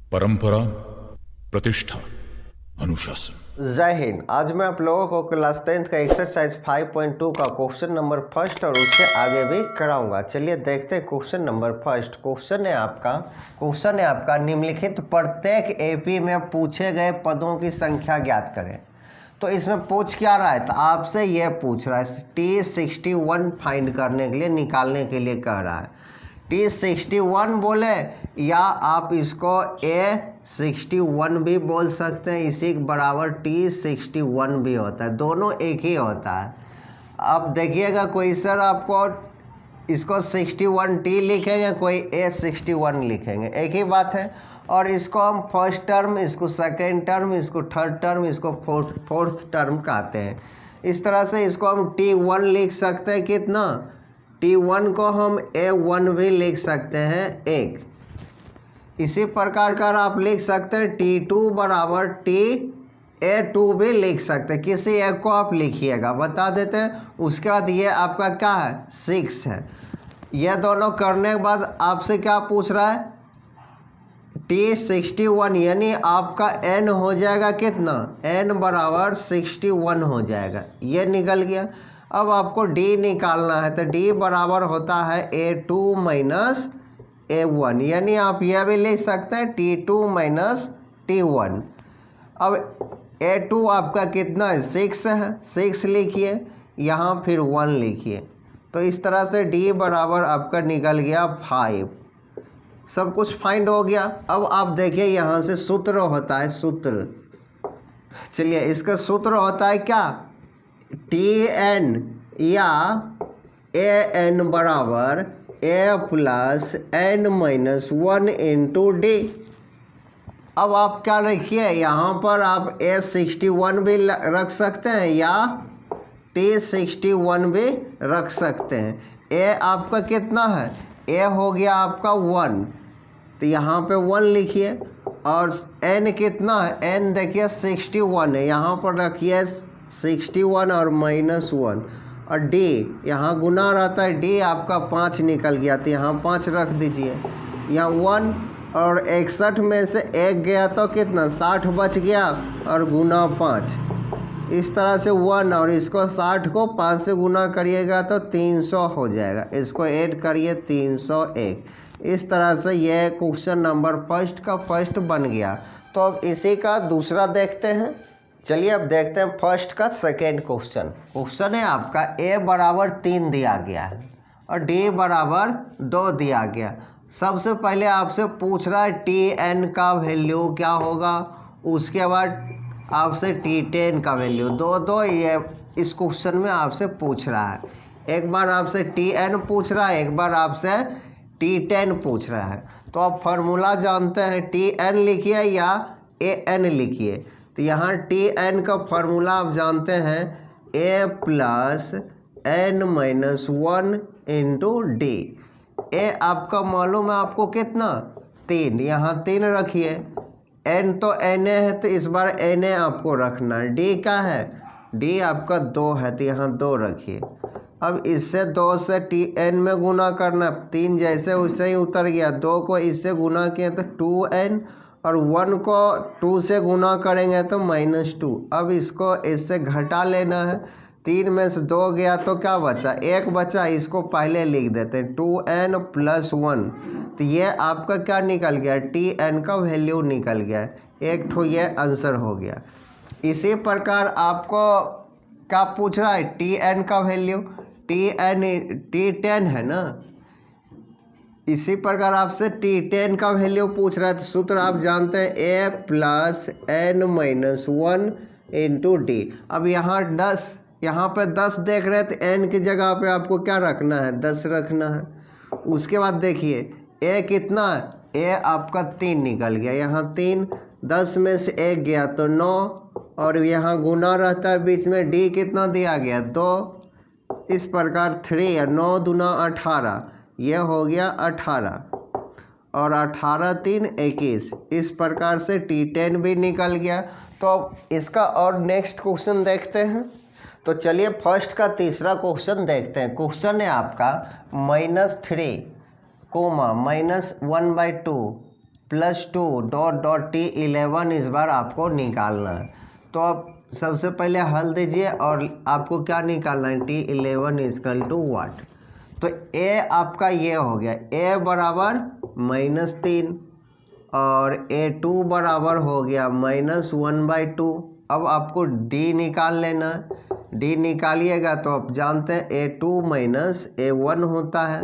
परंपरा, प्रतिष्ठा, अनुशासन। जय हिंद। आज मैं आप लोगों को क्लास 10th का एक्सरसाइज 5.2 का क्वेश्चन नंबर फर्स्ट और उससे आगे भी कराऊंगा। चलिए देखते हैं क्वेश्चन नंबर फर्स्ट। क्वेश्चन है आपका निम्नलिखित प्रत्येक एपी में पूछे गए पदों की संख्या ज्ञात करें। तो इसमें पूछ क्या रहा है, तो आपसे यह पूछ रहा है T61 फाइंड करने के लिए, निकालने के लिए कह रहा है। T61 बोले या आप इसको A61 भी बोल सकते हैं, इसी के बराबर T61 भी होता है, दोनों एक ही होता है। अब देखिएगा कोई सर आपको इसको 61T लिखेंगे, कोई A61 लिखेंगे, एक ही बात है। और इसको हम फर्स्ट टर्म, इसको सेकेंड टर्म, इसको थर्ड टर्म, इसको फोर्थ टर्म कहते हैं। इस तरह से इसको हम T1 लिख सकते हैं, कितना T1 को हम A1 भी लिख सकते हैं, एक। इसी प्रकार का आप लिख सकते हैं T2 बराबर A2 भी लिख सकते हैं, किसी एक को आप लिखिएगा, बता देते हैं। उसके बाद ये आपका क्या है, 6 है। ये दोनों करने के बाद आपसे क्या पूछ रहा है, T61 यानी आपका n हो जाएगा कितना, n बराबर 61 हो जाएगा, ये निकल गया। अब आपको d निकालना है, तो d बराबर होता है A2 माइनस A1, यानी आप यह भी लिख सकते हैं T2 माइनस T1। अब A2 आपका कितना है, 6 है, 6 लिखिए, यहाँ फिर 1 लिखिए। तो इस तरह से d बराबर आपका निकल गया 5। सब कुछ फाइंड हो गया। अब आप देखिए यहाँ से सूत्र होता है, सूत्र, चलिए इसका सूत्र होता है क्या, Tn या An बराबर A plus n minus 1 into D. अब आप क्या रखिए, यहाँ पर आप A61 भी रख सकते हैं या T61 भी रख सकते हैं। A आपका कितना है, A हो गया आपका 1, तो यहाँ पे 1 लिखिए। और n कितना है, n देखिए 61 है, यहाँ पर रखिए 61 और माइनस 1। और d यहाँ गुना रहता है, d आपका 5 निकल गया, तो यहाँ 5 रख दीजिए। यहाँ 1 और 61 में से 1 गया तो कितना, 60 बच गया, और गुना 5। इस तरह से 1 और इसको 60 को 5 से गुना करिएगा तो 300 हो जाएगा, इसको ऐड करिए 301। इस तरह से यह क्वेश्चन नंबर फर्स्ट का फर्स्ट बन गया। तो अब इसी का दूसरा देखते हैं। चलिए अब देखते हैं फर्स्ट का सेकेंड क्वेश्चन। क्वेश्चन है आपका A बराबर 3 दिया गया है और D बराबर 2 दिया गया। सबसे पहले आपसे पूछ रहा है Tn का वैल्यू क्या होगा, उसके बाद आपसे T10 का वैल्यू, दो ये इस क्वेश्चन में आपसे पूछ रहा है। एक बार आपसे Tn पूछ रहा है, एक बार आपसे T10 पूछ रहा है। तो आप फार्मूला जानते हैं, Tn लिखिए या An लिखिए। तो यहाँ Tn का फार्मूला आप जानते हैं, A plus n minus 1 into D. A आपका मालूम है आपको कितना, 3, यहाँ 3 रखिए। n तो Na है, तो इस बार Na आपको रखना है। d क्या है, d आपका 2 है, तो यहाँ 2 रखिए। अब इससे 2 से Tn में गुना करना, 3 जैसे वैसे ही उतर गया, 2 को इससे गुना किया तो 2n, और 1 को 2 से गुना करेंगे तो -2। अब इसको इससे घटा लेना है, 3 में से 2 गया तो क्या बचा, 1 बचा, इसको पहले लिख देते हैं 2n प्लस 1। तो ये आपका क्या निकल गया, Tn का वैल्यू निकल गया, एक ठो ये आंसर हो गया। इसी प्रकार आपको क्या पूछ रहा है, Tn का वैल्यू, T10 है ना, इसी प्रकार आपसे T10 का वैल्यू पूछ रहा है। तो सूत्र आप जानते हैं, A plus n minus 1 into D. अब यहाँ 10, यहाँ पे 10 देख रहे हैं, तो n की जगह पे आपको क्या रखना है, 10 रखना है। उसके बाद देखिए A कितना है, A आपका 3 निकल गया, यहाँ 3, 10 में से 1 गया तो 9, और यहाँ गुना रहता है बीच में, D कितना दिया गया, 2। इस प्रकार 3 और 9 दूना 18, यह हो गया 18, और 18 3 21। इस प्रकार से T10 भी निकल गया। तो अब इसका और नेक्स्ट क्वेश्चन देखते हैं। तो चलिए फर्स्ट का तीसरा क्वेश्चन देखते हैं। क्वेश्चन है आपका -3, -1/2 +2 डॉट डॉट T11 इस बार आपको निकालना है। तो अब सबसे पहले हल दीजिए और आपको क्या निकालना है, T11 इजकल टू वाट। तो A आपका ये हो गया, A बराबर -3 और A2 बराबर हो गया -1/2। अब आपको D निकाल लेना है। D निकालिएगा तो आप जानते हैं A2 माइनस A1 होता है।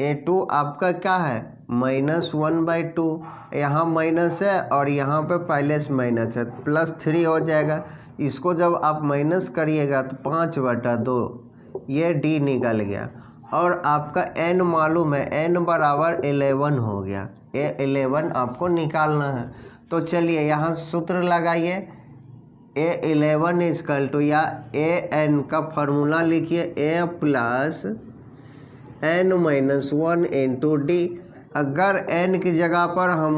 A2 आपका क्या है, -1/2। यहाँ माइनस है और यहाँ पे पहले से माइनस है, +3 हो जाएगा। इसको जब आप माइनस करिएगा तो 5/2 ये D निकल गया। और आपका n मालूम है, n बराबर 11 हो गया। A11 आपको निकालना है। तो चलिए यहाँ सूत्र लगाइए, A11 इजकल टू या an का फार्मूला लिखिए, A plus n-1 into D. अगर n की जगह पर हम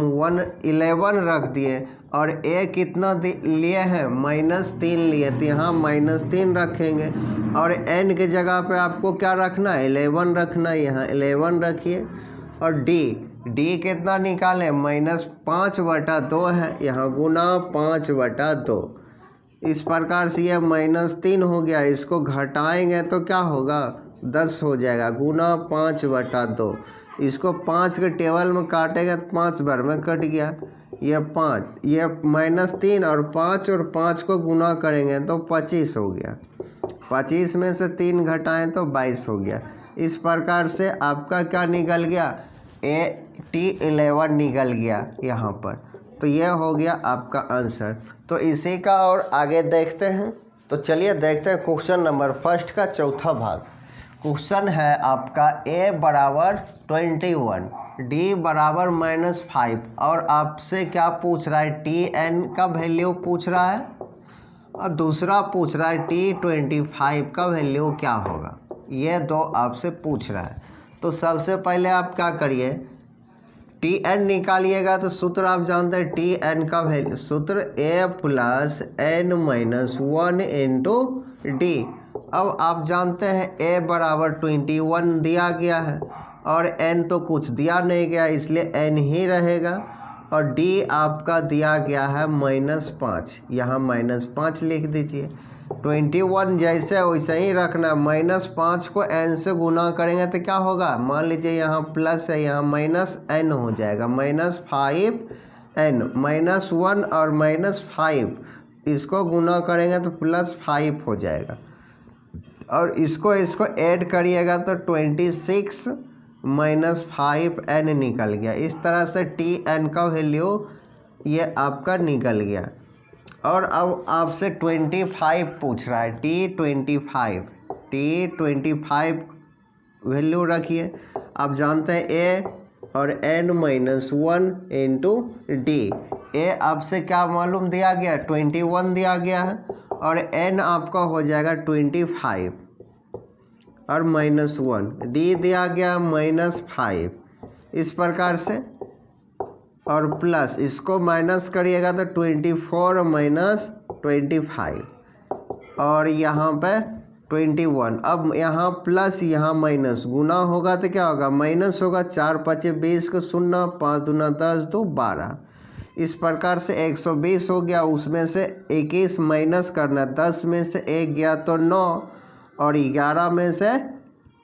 11 रख दिए और A कितना लिए हैं, -3 लिए, तो यहाँ -3 रखेंगे और n की जगह पे आपको क्या रखना है, 11 रखना है। यहाँ 11 रखिए और D कितना निकालें, -5/2 है, यहाँ गुना 5/2। इस प्रकार से यह -3 हो गया। इसको घटाएंगे तो क्या होगा, 10 हो जाएगा, गुना 5/2। इसको 5 के टेबल में काटेगा तो 5 बार में कट गया, ये 5, ये -3 और 5 को गुना करेंगे तो 25 हो गया। 25 में से 3 घटाएं तो 22 हो गया। इस प्रकार से आपका क्या निकल गया, T11 निकल गया यहाँ पर। तो यह हो गया आपका आंसर। तो इसी का और आगे देखते हैं। तो चलिए देखते हैं क्वेश्चन नंबर फर्स्ट का चौथा भाग। क्वेश्चन है आपका A बराबर 21, D बराबर -5 और आपसे क्या पूछ रहा है, Tn का वैल्यू पूछ रहा है और दूसरा पूछ रहा है T25 का वैल्यू क्या होगा। ये दो आपसे पूछ रहा है। तो सबसे पहले आप क्या करिए, Tn निकालिएगा। तो सूत्र आप जानते हैं, Tn का वैल्यू सूत्र A plus n-1 into D. अब आप जानते हैं A बराबर 21 दिया गया है और n तो कुछ दिया नहीं गया, इसलिए n ही रहेगा। और D आपका दिया गया है -5, यहाँ -5 लिख दीजिए। 21 जैसे वैसे ही रखना, -5 को n से गुना करेंगे तो क्या होगा, मान लीजिए यहाँ प्लस है, यहाँ -n हो जाएगा, -5n, -1 और -5 इसको गुना करेंगे तो +5 हो जाएगा। और इसको ऐड करिएगा तो 26 -5n निकल गया। इस तरह से Tn का वैल्यू ये आपका निकल गया। और अब आपसे 25 पूछ रहा है, T25 वैल्यू रखिए। आप जानते हैं A और n-1 इंटू डी। A आपसे क्या मालूम दिया गया, 21 दिया गया है और n आपका हो जाएगा 25 और -1, D दिया गया -5, इस प्रकार से। और प्लस इसको माइनस करिएगा तो 24 - 25 और यहाँ पे 21। अब यहाँ प्लस यहाँ माइनस, गुना होगा तो क्या होगा, माइनस होगा। 4 × 5 = 20 का 0, 5 × 2 = 10, 2 = 12। इस प्रकार से 120 हो गया। उसमें से 21 माइनस करना, 10 में से 1 गया तो 9 और 11 में से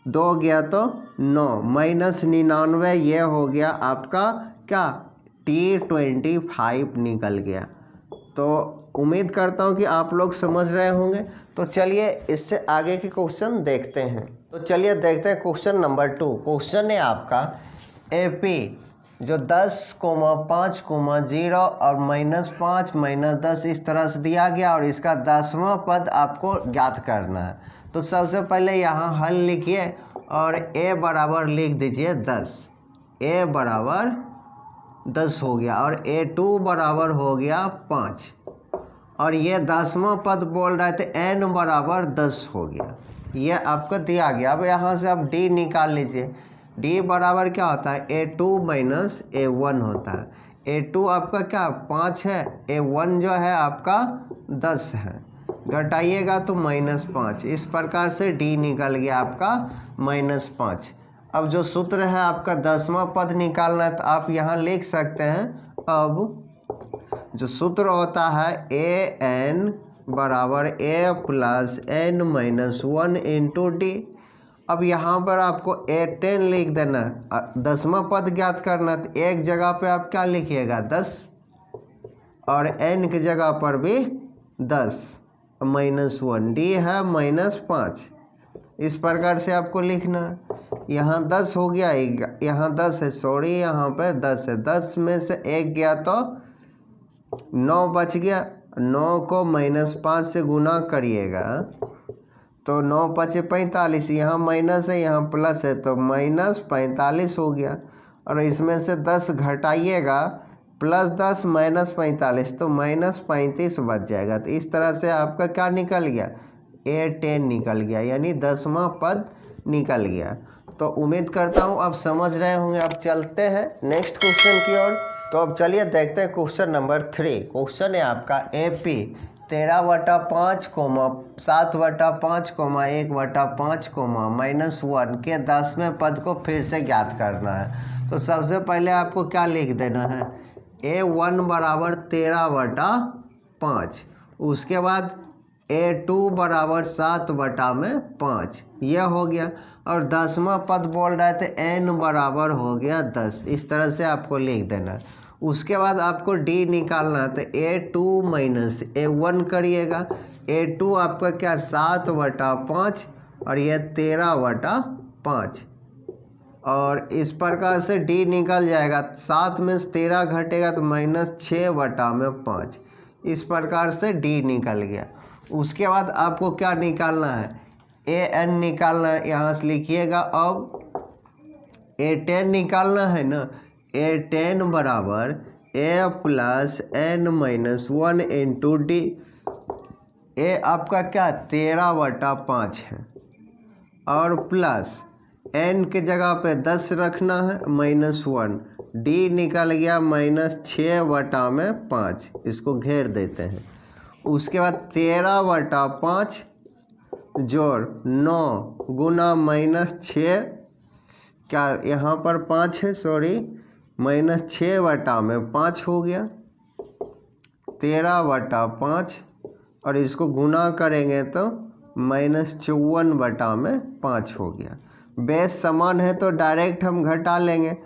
2 गया तो 9, -99। ये हो गया आपका क्या, T25 निकल गया। तो उम्मीद करता हूँ कि आप लोग समझ रहे होंगे। तो चलिए इससे आगे के क्वेश्चन देखते हैं। तो चलिए देखते हैं क्वेश्चन नंबर 2। क्वेश्चन है आपका AP जो 10, 5, 0 और -5, -10 इस तरह से दिया गया और इसका 10वां पद आपको ज्ञात करना है। तो सबसे पहले यहाँ हल लिखिए और A बराबर लिख दीजिए 10। A बराबर 10 हो गया और A2 बराबर हो गया 5 और ये 10वां पद बोल रहे थे n बराबर 10 हो गया। ये आपको दिया गया। अब यहाँ से आप D निकाल लीजिए। D बराबर क्या होता है, A2 माइनस A1 होता है। A2 आपका क्या 5 है, A1 जो है आपका 10 है, घटाइएगा तो -5। इस प्रकार से D निकल गया आपका -5। अब जो सूत्र है आपका 10वां पद निकालना है, तो आप यहाँ लिख सकते हैं। अब जो सूत्र होता है ए एन बराबर A plus N minus 1 into D. अब यहाँ पर आपको A10 लिख देना, 10वां पद ज्ञात करना। तो एक जगह पे आप क्या लिखिएगा 10 और n की जगह पर भी 10 माइनस 1, डी है -5। इस प्रकार से आपको लिखना है। यहाँ 10 हो गया, यहाँ 10 है, सॉरी यहाँ पे 10 है। 10 में से 1 गया तो 9 बच गया। 9 को -5 से गुना करिएगा तो 9 पचे 45, यहाँ माइनस है यहाँ प्लस है तो -45 हो गया। और इसमें से 10 घटाइएगा, +10 -45 तो -35 बच जाएगा। तो इस तरह से आपका क्या निकल गया, A10 निकल गया, यानी 10वां पद निकल गया। तो उम्मीद करता हूँ आप समझ रहे होंगे। अब चलते हैं नेक्स्ट क्वेश्चन की ओर। तो अब चलिए देखते हैं क्वेश्चन नंबर 3। क्वेश्चन है आपका AP 13/5, 7/5, 1/5, -1 के 10वें पद को फिर से ज्ञात करना है। तो सबसे पहले आपको क्या लिख देना है, A1 बराबर 13/5, उसके बाद A2 बराबर 7/5, यह हो गया। और 10वां पद बोल रहा है तो n बराबर हो गया 10। इस तरह से आपको लिख देना है। उसके बाद आपको D निकालना है तो A2 माइनस A1 करिएगा। A2 आपका क्या 7/5 और यह 13/5, और इस प्रकार से D निकल जाएगा। 7 में से 13 घटेगा तो -6/5, इस प्रकार से D निकल गया। उसके बाद आपको क्या निकालना है, AN निकालना है, यहाँ से लिखिएगा। अब A10 निकालना है ना, A10 बराबर A plus n minus 1 into D. A आपका क्या 13/5 है और प्लस n के जगह पे 10 रखना है -1, D निकल गया -6/5, इसको घेर देते हैं। उसके बाद 13/5 जोड़ 9 गुना -6, क्या यहाँ पर 5 है, सॉरी -6/5 हो गया 13/5, और इसको गुना करेंगे तो -54/5 हो गया। बेस समान है तो डायरेक्ट हम घटा लेंगे।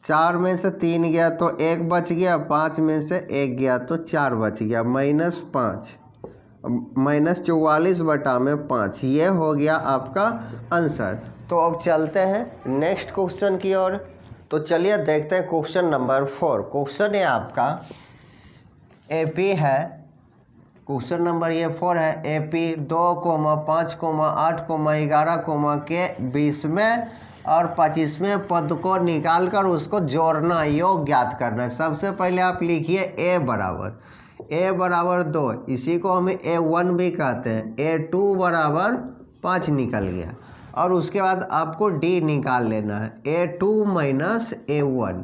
4 में से 3 गया तो 1 बच गया, 5 में से 1 गया तो 4 बच गया, -5 -44/5, ये हो गया आपका आंसर। तो अब चलते हैं नेक्स्ट क्वेश्चन की ओर। तो चलिए देखते हैं क्वेश्चन नंबर 4। क्वेश्चन है आपका AP है, क्वेश्चन नंबर ये 4 है। AP 2, 5, 8, 11 के 20वें और 25वें पद को निकालकर उसको जोड़ना, योग ज्ञात करना है। सबसे पहले आप लिखिए A बराबर 2, इसी को हम A1 भी कहते हैं। A2 बराबर 5 निकल गया। और उसके बाद आपको D निकाल लेना है, A2 माइनस A1।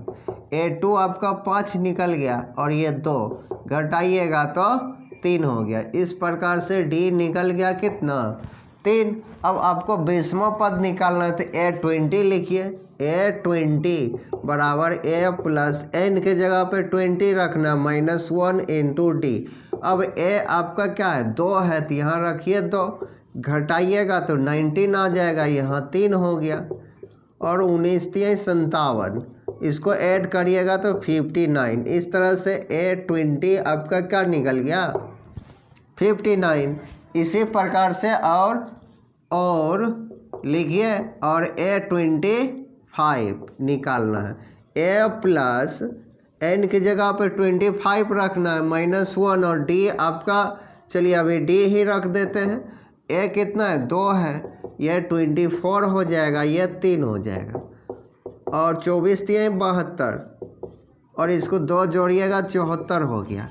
A2 आपका 5 निकल गया और ये 2 घटाइएगा तो 3 हो गया। इस प्रकार से D निकल गया कितना, 3। अब आपको 20वां पद निकालना है तो A20 लिखिए। A20 बराबर A प्लस n के जगह पे 20 रखना, -1 इंटू डी। अब A आपका क्या है 2 है तो यहाँ रखिए 2, घटाइएगा तो 19 आ जाएगा, यहाँ 3 हो गया। और 19 3 57, इसको ऐड करिएगा तो 59। इस तरह से A20 आपका क्या निकल गया 59। इसी प्रकार से और लिखिए, और A25 निकालना है। A प्लस n की जगह पे 25 रखना है, -1, और D आपका, चलिए अभी D ही रख देते हैं। A कितना है 2 है, यह 24 हो जाएगा, यह 3 हो जाएगा। और 24 3 72, और इसको 2 जोड़िएगा 74 हो गया।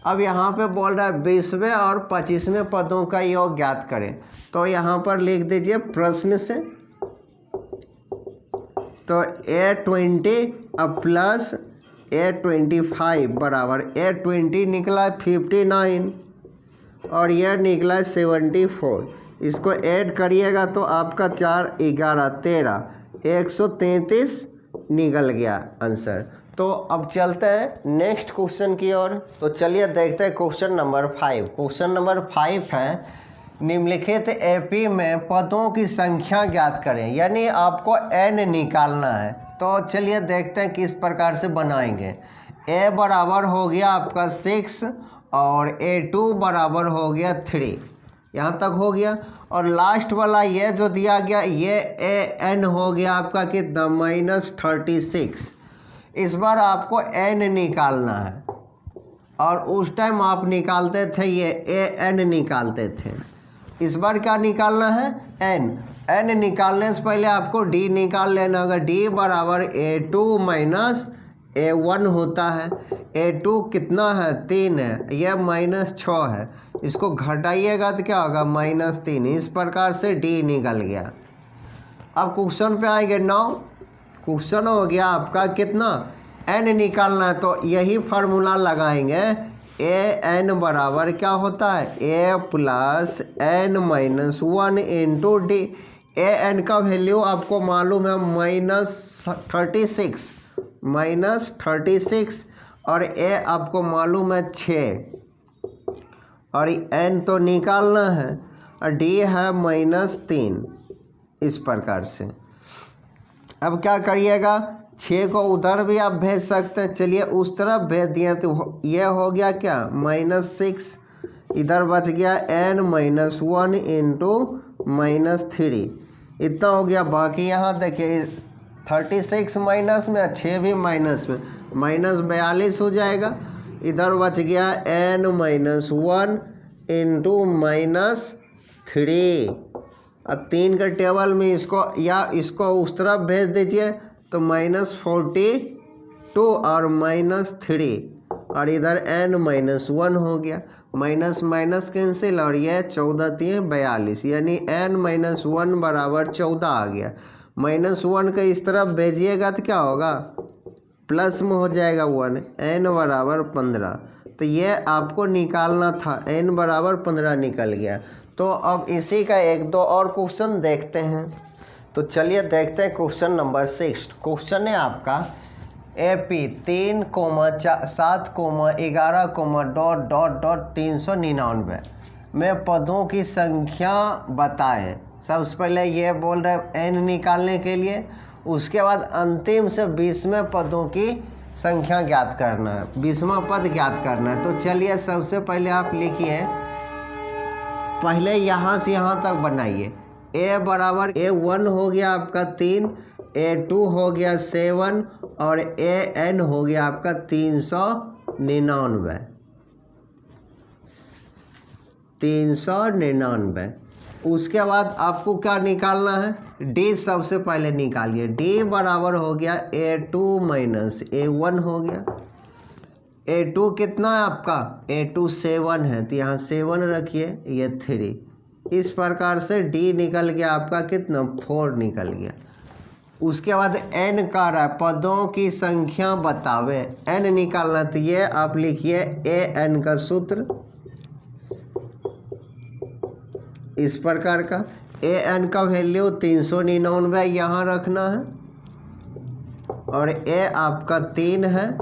अब यहाँ पे बोल रहा है 20वें और 25वें पदों का योग ज्ञात करें। तो यहाँ पर लिख दीजिए प्रश्न से। तो A20 प्लस A25 बराबर A20 निकला 59 और यह निकला 74। इसको ऐड करिएगा तो आपका 4 11 13, 133 निकल गया आंसर। तो अब चलते हैं नेक्स्ट क्वेश्चन की ओर। तो चलिए देखते हैं क्वेश्चन नंबर 5। क्वेश्चन नंबर 5 है, निम्नलिखित एपी में पदों की संख्या ज्ञात करें, यानी आपको n निकालना है। तो चलिए देखते हैं किस प्रकार से बनाएंगे। a बराबर हो गया आपका 6 और a2 बराबर हो गया 3, यहाँ तक हो गया। और लास्ट वाला ये जो दिया गया ये an हो गया आपका कितना -36। इस बार आपको n निकालना है, और उस टाइम आप निकालते थे ये an निकालते थे। इस बार क्या निकालना है, n निकालने से पहले आपको d निकाल लेना। अगर d बराबर a2 माइनस a1 होता है, a2 कितना है 3 है, यह -6 है, इसको घटाइएगा तो क्या होगा -3। इस प्रकार से d निकल गया। अब क्वेश्चन पे आएंगे 9। क्वेश्चन हो गया आपका कितना, n निकालना है। तो यही फार्मूला लगाएंगे, an बराबर क्या होता है a plus n minus 1 into D. an का वैल्यू आपको मालूम है -36 और a आपको मालूम है 6, और n तो निकालना है, और d है -3। इस प्रकार से अब क्या करिएगा, 6 को उधर भी आप भेज सकते हैं। चलिए उस तरफ भेज दिए तो ये हो गया क्या -6, इधर बच गया n माइनस 1 इंटू -3, इतना हो गया। बाकी यहाँ देखिए 36 माइनस में, 6 भी माइनस में, -42 हो जाएगा। इधर बच गया n माइनस 1 इंटू -3। अब 3 के टेबल में इसको या इसको उस तरफ भेज दीजिए तो -42 और -3, और इधर n माइनस 1 हो गया, माइनस माइनस कैंसिल, और यह 14 3 42, यानी n माइनस 1 बराबर 14 आ गया। -1 का इस तरफ भेजिएगा तो क्या होगा, प्लस में हो जाएगा 1, n बराबर 15। तो ये आपको निकालना था, n बराबर 15 निकल गया। तो अब इसी का एक दो और क्वेश्चन देखते हैं। तो चलिए देखते हैं क्वेश्चन नंबर 6। क्वेश्चन है आपका AP 3,7,11,399 में पदों की संख्या बताएं। सबसे पहले ये बोल रहे हैं n निकालने के लिए, उसके बाद अंतिम से 20वें पदों की संख्या ज्ञात करना है, 20वां पद ज्ञात करना है। तो चलिए सबसे पहले आप लिखिए, पहले यहाँ से यहाँ तक बनाइए। a बराबर a1 हो गया आपका 3, a2 हो गया 7 और an हो गया आपका 399। उसके बाद आपको क्या निकालना है, d सबसे पहले निकालिए। d बराबर हो गया a2 माइनस a1 हो गया। a2 कितना है आपका, a2 7 है, तो यहाँ 7 रखिए, ये 3। इस प्रकार से d निकल गया आपका कितना, 4 निकल गया। उसके बाद n का रहा पदों की संख्या बतावे, n निकालना, तो ये आप लिखिए an का सूत्र इस प्रकार का। an का वैल्यू 399 यहाँ रखना है, और a आपका 3 है,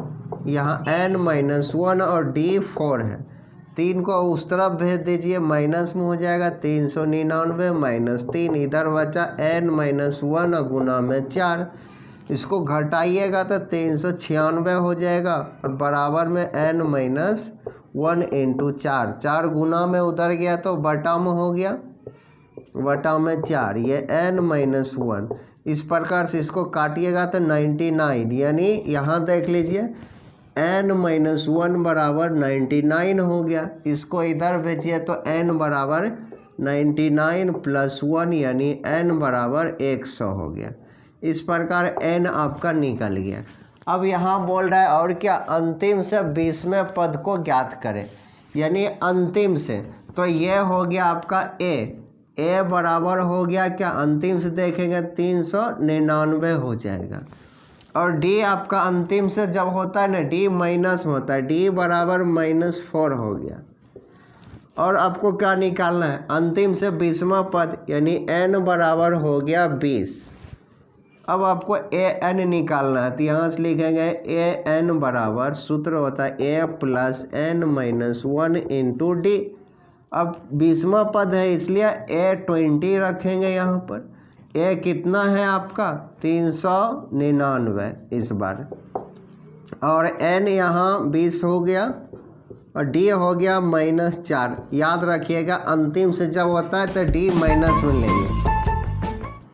यहाँ n माइनस 1 और d 4 है। 3 को उस तरफ भेज दीजिए, माइनस में हो जाएगा 399 माइनस 3, इधर बचा n माइनस 1 और गुना में 4, इसको घटाइएगा तो 396 हो जाएगा, और बराबर में n माइनस 1 इंटू 4, 4 गुना में उधर गया तो बटा में हो गया, बटा में 4, ये n माइनस 1। इस प्रकार से इसको काटिएगा तो 99, यानी यहाँ देख लीजिए n माइनस 1 बराबर 99 हो गया। इसको इधर भेजिए तो n बराबर 99 प्लस 1 यानी n बराबर 100 हो गया। इस प्रकार n आपका निकल गया। अब यहाँ बोल रहा है और क्या, अंतिम से 20वें पद को ज्ञात करें, यानी अंतिम से। तो ये हो गया आपका a बराबर हो गया क्या, अंतिम से देखेंगे 399 हो जाएगा। और d आपका अंतिम से जब होता है ना, d माइनस में होता है, d बराबर -4 हो गया। और आपको क्या निकालना है, अंतिम से 20वां पद, यानी n बराबर हो गया 20। अब आपको ए एन निकालना है, तो यहाँ से लिखेंगे ए एन बराबर सूत्र होता है A plus N minus 1 into D. अब 20वां पद है इसलिए ए 20 रखेंगे यहाँ पर। ए कितना है आपका 399 इस बार, और एन यहाँ 20 हो गया और डी हो गया -4। याद रखिएगा अंतिम से जब होता है तो डी माइनस में लेंगे।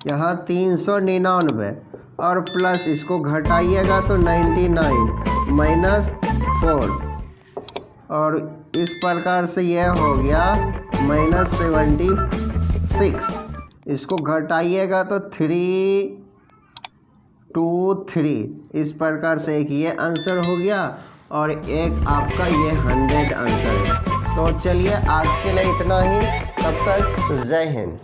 यहाँ 399 और प्लस इसको घटाइएगा तो 99 -4, और इस प्रकार से यह हो गया -76। इसको घटाइएगा तो 323। इस प्रकार से एक ये आंसर हो गया और एक आपका ये 100 आंसर है। तो चलिए आज के लिए इतना ही, तब तक जय हिंद।